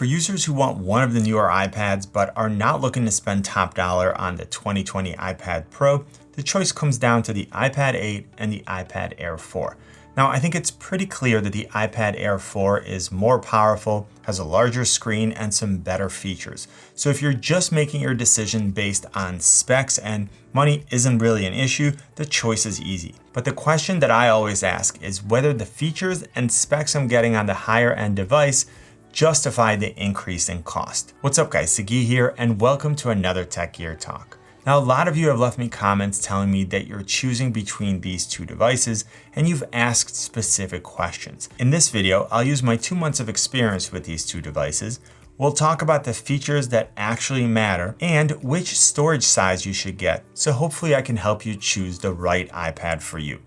For users who want one of the newer iPads but are not looking to spend top dollar on the 2020 iPad Pro, the choice comes down to the iPad 8 and the iPad Air 4. Now, I think it's pretty clear that the iPad Air 4 is more powerful, has a larger screen, and some better features. So if you're just making your decision based on specs and money isn't really an issue, the choice is easy. But the question that I always ask is whether the features and specs I'm getting on the higher end device justify the increase in cost. What's up guys, Sagi here and welcome to another Tech Gear Talk. Now a lot of you have left me comments telling me that you're choosing between these two devices and you've asked specific questions. In this video, I'll use my 2 months of experience with these two devices. We'll talk about the features that actually matter and which storage size you should get, so hopefully I can help you choose the right iPad for you.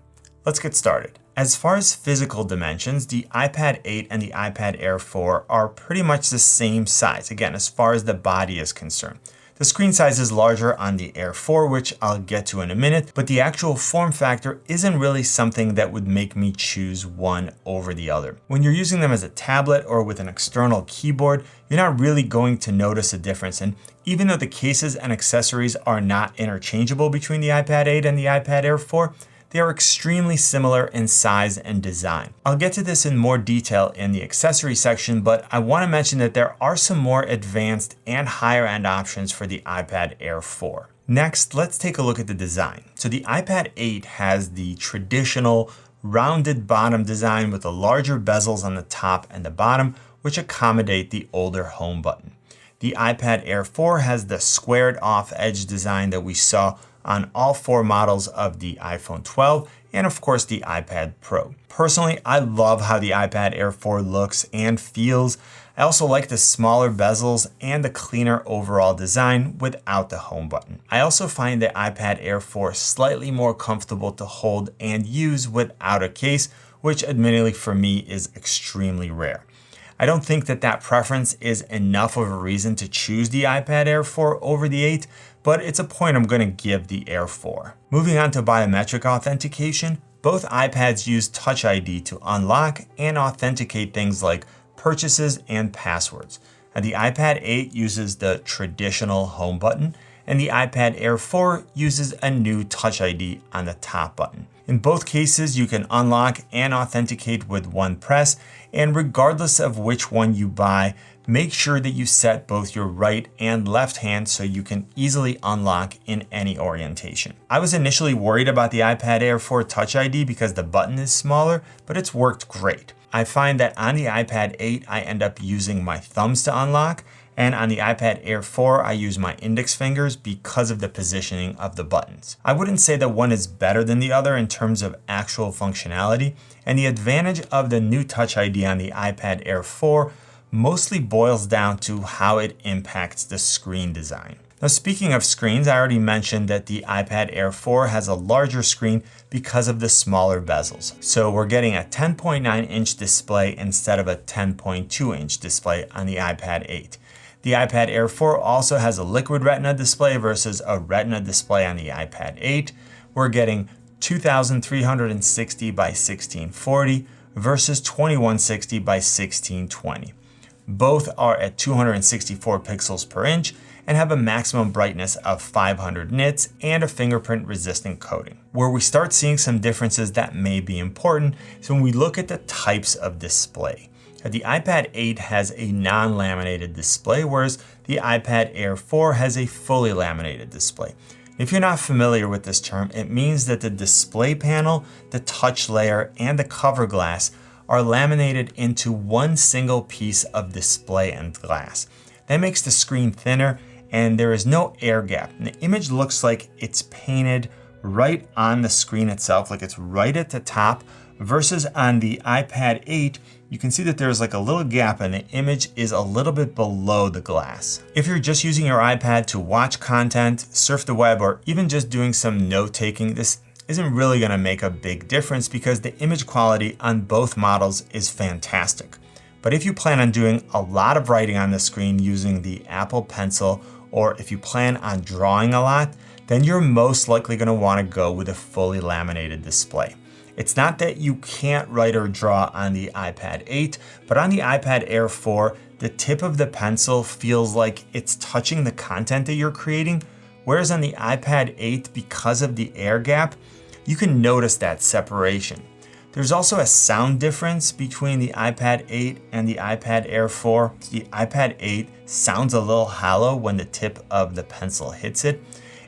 Let's get started. As far as physical dimensions, the iPad 8 and the iPad Air 4 are pretty much the same size, again, as far as the body is concerned. The screen size is larger on the Air 4, which I'll get to in a minute, but the actual form factor isn't really something that would make me choose one over the other. When you're using them as a tablet or with an external keyboard, you're not really going to notice a difference. And even though the cases and accessories are not interchangeable between the iPad 8 and the iPad Air 4, they are extremely similar in size and design. I'll get to this in more detail in the accessory section, but I want to mention that there are some more advanced and higher end options for the iPad Air 4. Next, let's take a look at the design. So the iPad 8 has the traditional rounded bottom design with the larger bezels on the top and the bottom, which accommodate the older home button. The iPad Air 4 has the squared off edge design that we saw on all 4 models of the iPhone 12 and of course the iPad Pro. Personally, I love how the iPad Air 4 looks and feels. I also like the smaller bezels and the cleaner overall design without the home button. I also find the iPad Air 4 slightly more comfortable to hold and use without a case, which admittedly for me is extremely rare. I don't think that preference is enough of a reason to choose the iPad Air 4 over the 8, but it's a point I'm going to give the Air 4. Moving on to biometric authentication, both iPads use Touch ID to unlock and authenticate things like purchases and passwords. Now, the iPad 8 uses the traditional home button, and the iPad Air 4 uses a new Touch ID on the top button. In both cases, you can unlock and authenticate with one press, and regardless of which one you buy, make sure that you set both your right and left hand so you can easily unlock in any orientation. I was initially worried about the iPad Air 4 Touch ID because the button is smaller, but it's worked great. I find that on the iPad 8, I end up using my thumbs to unlock, and on the iPad Air 4, I use my index fingers because of the positioning of the buttons. I wouldn't say that one is better than the other in terms of actual functionality, and the advantage of the new Touch ID on the iPad Air 4 mostly boils down to how it impacts the screen design. Now, speaking of screens, I already mentioned that the iPad Air 4 has a larger screen because of the smaller bezels. So we're getting a 10.9-inch display instead of a 10.2-inch display on the iPad 8. The iPad Air 4 also has a Liquid Retina display versus a Retina display on the iPad 8. We're getting 2360 by 1640 versus 2160 by 1620. Both are at 264 pixels per inch and have a maximum brightness of 500 nits and a fingerprint resistant coating. Where we start seeing some differences that may be important is when we look at the types of display. The iPad 8 has a non-laminated display, whereas the iPad Air 4 has a fully laminated display. If you're not familiar with this term, it means that the display panel, the touch layer, and the cover glass are laminated into one single piece of display and glass. That makes the screen thinner and there is no air gap. And the image looks like it's painted right on the screen itself, like it's right at the top, versus on the iPad 8, you can see that there's like a little gap and the image is a little bit below the glass. If you're just using your iPad to watch content, surf the web, or even just doing some note-taking, this isn't really going to make a big difference because the image quality on both models is fantastic. But if you plan on doing a lot of writing on the screen using the Apple Pencil, or if you plan on drawing a lot, then you're most likely going to want to go with a fully laminated display. It's not that you can't write or draw on the iPad 8, but on the iPad Air 4, the tip of the pencil feels like it's touching the content that you're creating, whereas on the iPad 8, because of the air gap, you can notice that separation. There's also a sound difference between the iPad 8 and the iPad Air 4. The iPad 8 sounds a little hollow when the tip of the pencil hits it.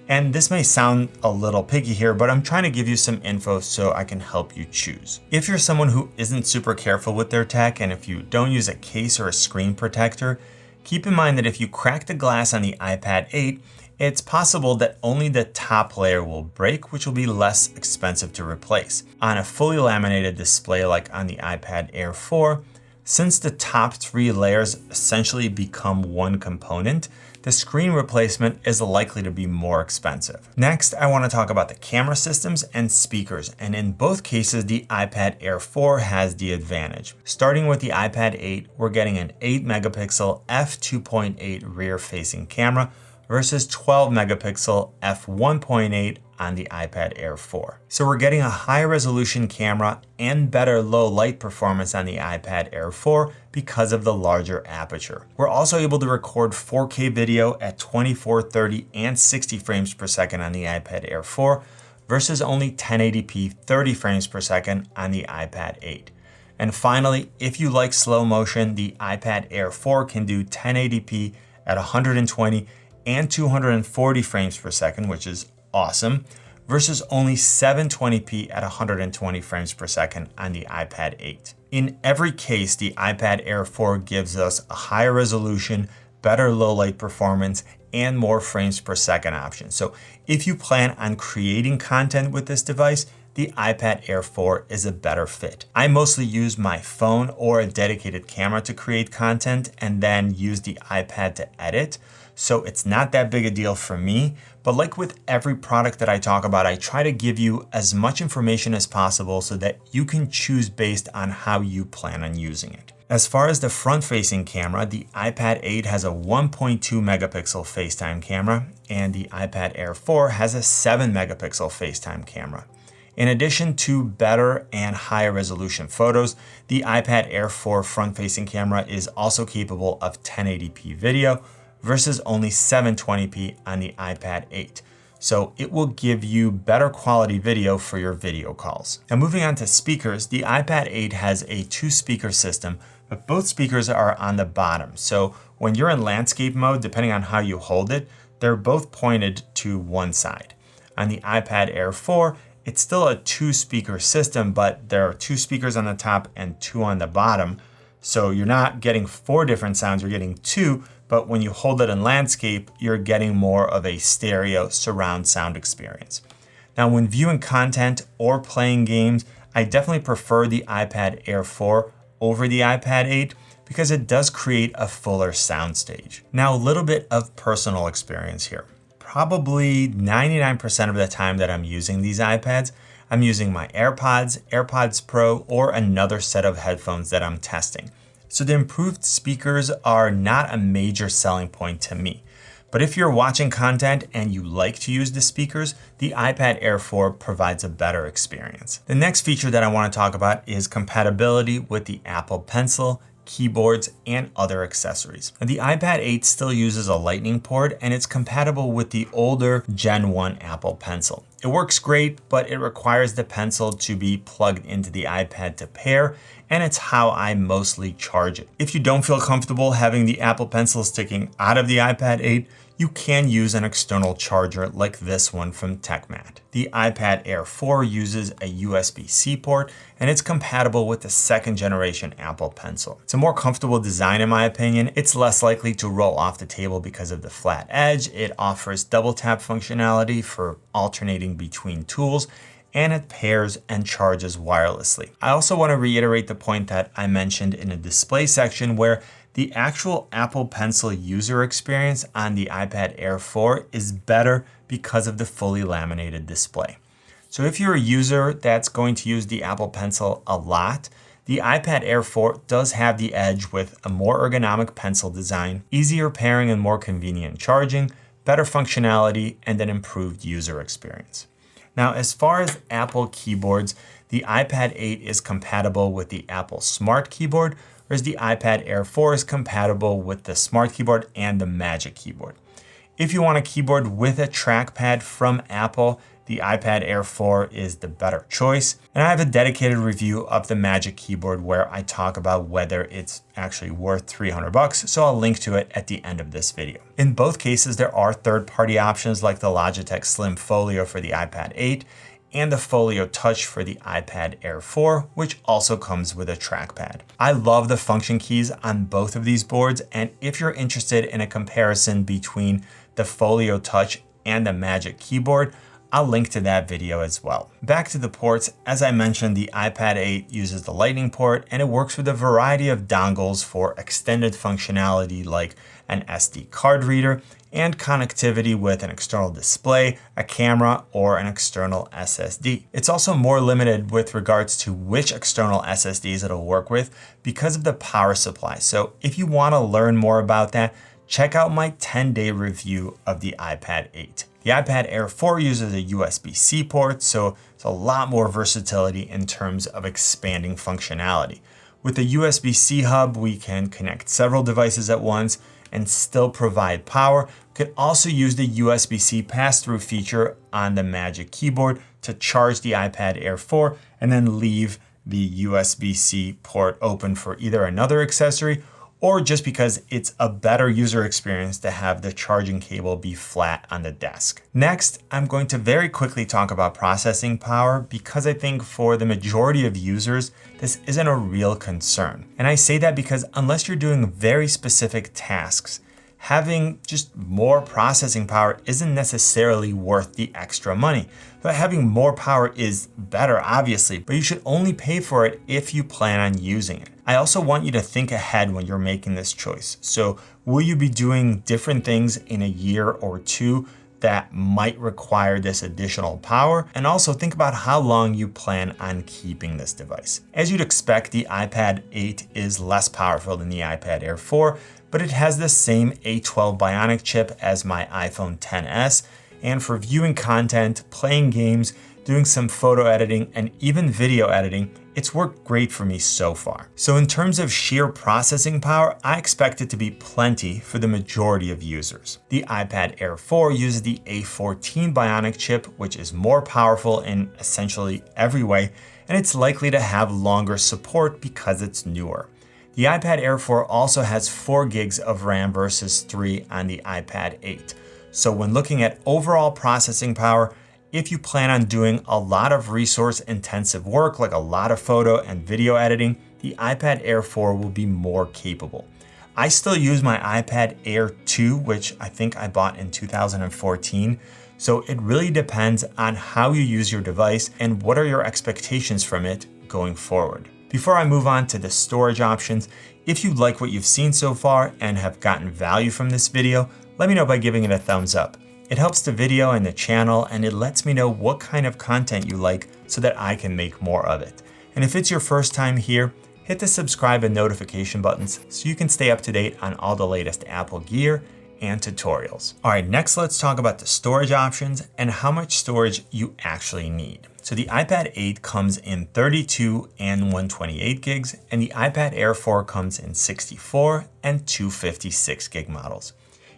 And this may sound a little picky here, but I'm trying to give you some info so I can help you choose. If you're someone who isn't super careful with their tech, and if you don't use a case or a screen protector, keep in mind that if you crack the glass on the iPad 8, it's possible that only the top layer will break, which will be less expensive to replace. On a fully laminated display like on the iPad Air 4, since the top 3 layers essentially become one component, the screen replacement is likely to be more expensive. Next, I want to talk about the camera systems and speakers, and in both cases, the iPad Air 4 has the advantage. Starting with the iPad 8, we're getting an 8 megapixel f2.8 rear-facing camera versus 12 megapixel f1.8 on the iPad Air 4. So we're getting a high resolution camera and better low light performance on the iPad Air 4 because of the larger aperture. We're also able to record 4K video at 24, 30, and 60 frames per second on the iPad Air 4 versus only 1080p 30 frames per second on the iPad 8. And finally, if you like slow motion, the iPad Air 4 can do 1080p at 120 and 240 frames per second, which is awesome, versus only 720p at 120 frames per second on the iPad 8. In every case, the iPad Air 4 gives us a higher resolution, better low light performance, and more frames per second options. So if you plan on creating content with this device, the iPad Air 4 is a better fit. I mostly use my phone or a dedicated camera to create content and then use the iPad to edit. So it's not that big a deal for me, but like with every product that I talk about, I try to give you as much information as possible so that you can choose based on how you plan on using it. As far as the front-facing camera, the iPad 8 has a 1.2 megapixel FaceTime camera, and the iPad Air 4 has a 7 megapixel FaceTime camera. In addition to better and higher resolution photos, the iPad Air 4 front-facing camera is also capable of 1080p video, versus only 720p on the iPad 8. So it will give you better quality video for your video calls. Now moving on to speakers, the iPad 8 has a 2-speaker system, but both speakers are on the bottom. So when you're in landscape mode, depending on how you hold it, they're both pointed to one side. On the iPad Air 4, it's still a 2-speaker system, but there are 2 speakers on the top and 2 on the bottom. So you're not getting 4 different sounds, you're getting 2, but when you hold it in landscape, you're getting more of a stereo surround sound experience. Now, when viewing content or playing games, I definitely prefer the iPad Air 4 over the iPad 8 because it does create a fuller soundstage. Now, a little bit of personal experience here. Probably 99% of the time that I'm using these iPads, I'm using my AirPods, AirPods Pro, or another set of headphones that I'm testing. So the improved speakers are not a major selling point to me. But if you're watching content and you like to use the speakers, the iPad Air 4 provides a better experience. The next feature that I want to talk about is compatibility with the Apple Pencil, keyboards, and other accessories. Now, the iPad 8 still uses a Lightning port and it's compatible with the older Gen 1 Apple Pencil. It works great, but it requires the pencil to be plugged into the iPad to pair, and it's how I mostly charge it. If you don't feel comfortable having the Apple Pencil sticking out of the iPad 8, you can use an external charger like this one from TechMat. The iPad Air 4 uses a USB-C port, and it's compatible with the 2nd generation Apple Pencil. It's a more comfortable design in my opinion. It's less likely to roll off the table because of the flat edge. It offers double tap functionality for alternating between tools, and it pairs and charges wirelessly. I also want to reiterate the point that I mentioned in the display section where the actual Apple Pencil user experience on the iPad Air 4 is better because of the fully laminated display. So if you're a user that's going to use the Apple Pencil a lot, the iPad Air 4 does have the edge with a more ergonomic pencil design, easier pairing and more convenient charging, better functionality, and an improved user experience. Now, as far as Apple keyboards, the iPad 8 is compatible with the Apple Smart Keyboard, whereas the iPad Air 4 is compatible with the Smart Keyboard and the Magic Keyboard. If you want a keyboard with a trackpad from Apple, the iPad Air 4 is the better choice. And I have a dedicated review of the Magic Keyboard where I talk about whether it's actually worth $300, so I'll link to it at the end of this video. In both cases, there are third-party options like the Logitech Slim Folio for the iPad 8 and the Folio Touch for the iPad Air 4, which also comes with a trackpad. I love the function keys on both of these boards, and if you're interested in a comparison between the Folio Touch and the Magic Keyboard, I'll link to that video as well. Back to the ports, as I mentioned, the iPad 8 uses the Lightning port and it works with a variety of dongles for extended functionality like an SD card reader and connectivity with an external display, a camera, or an external SSD. It's also more limited with regards to which external SSDs it'll work with because of the power supply. So if you want to learn more about that, check out my 10-day review of the iPad 8. The iPad Air 4 uses a USB-C port, so it's a lot more versatility in terms of expanding functionality. With the USB-C hub, we can connect several devices at once and still provide power. We could also use the USB-C pass-through feature on the Magic Keyboard to charge the iPad Air 4 and then leave the USB-C port open for either another accessory or just because it's a better user experience to have the charging cable be flat on the desk. Next, I'm going to very quickly talk about processing power because I think for the majority of users, this isn't a real concern. And I say that because unless you're doing very specific tasks, having just more processing power isn't necessarily worth the extra money. But having more power is better, obviously, but you should only pay for it if you plan on using it. I also want you to think ahead when you're making this choice. So will you be doing different things in a year or two that might require this additional power? And also think about how long you plan on keeping this device. As you'd expect, the iPad 8 is less powerful than the iPad Air 4, but it has the same A12 Bionic chip as my iPhone XS. And for viewing content, playing games, doing some photo editing, and even video editing, it's worked great for me so far. So in terms of sheer processing power, I expect it to be plenty for the majority of users. The iPad Air 4 uses the A14 Bionic chip, which is more powerful in essentially every way, and it's likely to have longer support because it's newer. The iPad Air 4 also has 4 gigs of RAM versus 3 on the iPad 8. So when looking at overall processing power, if you plan on doing a lot of resource-intensive work, like a lot of photo and video editing, the iPad Air 4 will be more capable. I still use my iPad Air 2, which I think I bought in 2014. So it really depends on how you use your device and what are your expectations from it going forward. Before I move on to the storage options, if you like what you've seen so far and have gotten value from this video, let me know by giving it a thumbs up. It helps the video and the channel, and it lets me know what kind of content you like so that I can make more of it. And if it's your first time here, hit the subscribe and notification buttons so you can stay up to date on all the latest Apple gear and tutorials. All right, next let's talk about the storage options and how much storage you actually need. So the iPad 8 comes in 32 and 128 gigs, and the iPad Air 4 comes in 64 and 256 gig models.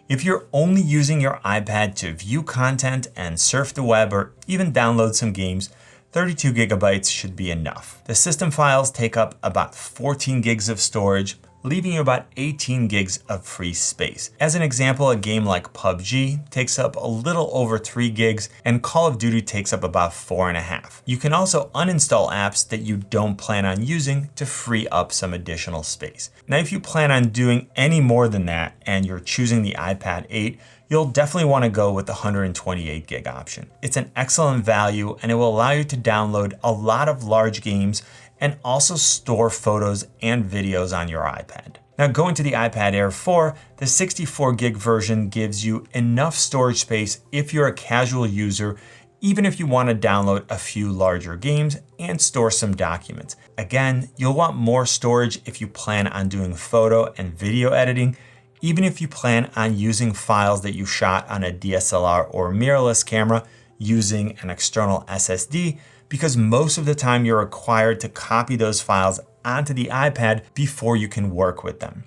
If you're only using your iPad to view content and surf the web or even download some games, 32 gigabytes should be enough. The system files take up about 14 gigs of storage, leaving you about 18 gigs of free space. As an example, a game like PUBG takes up a little over 3 gigs and Call of Duty takes up about 4.5. You can also uninstall apps that you don't plan on using to free up some additional space. Now, if you plan on doing any more than that and you're choosing the iPad 8, you'll definitely want to go with the 128 gig option. It's an excellent value and it will allow you to download a lot of large games and also store photos and videos on your iPad. Now going to the iPad Air 4, the 64 gig version gives you enough storage space if you're a casual user, even if you want to download a few larger games and store some documents. Again, you'll want more storage if you plan on doing photo and video editing, even if you plan on using files that you shot on a DSLR or mirrorless camera using an external SSD, because most of the time you're required to copy those files onto the iPad before you can work with them.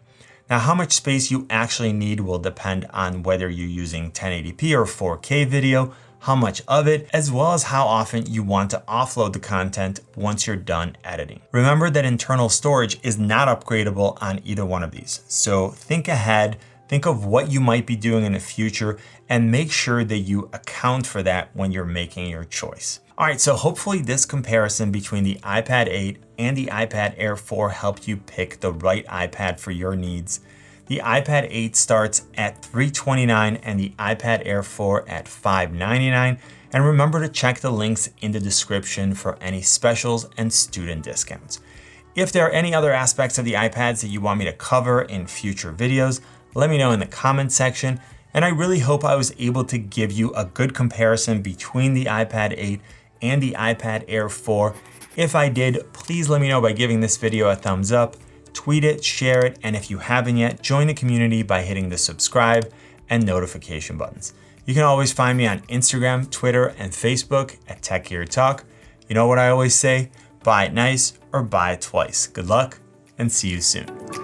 Now, how much space you actually need will depend on whether you're using 1080p or 4K video, how much of it, as well as how often you want to offload the content once you're done editing. Remember that internal storage is not upgradable on either one of these. So think ahead, think of what you might be doing in the future, and make sure that you account for that when you're making your choice. All right, so hopefully this comparison between the iPad 8 and the iPad Air 4 helped you pick the right iPad for your needs. The iPad 8 starts at $329 and the iPad Air 4 at $599. And remember to check the links in the description for any specials and student discounts. If there are any other aspects of the iPads that you want me to cover in future videos, let me know in the comments section. And I really hope I was able to give you a good comparison between the iPad 8 and the iPad Air 4. If I did, please let me know by giving this video a thumbs up, tweet it, share it, and if you haven't yet, join the community by hitting the subscribe and notification buttons. You can always find me on Instagram, Twitter, and Facebook at Tech Gear Talk. You know what I always say, buy it nice or buy it twice. Good luck and see you soon.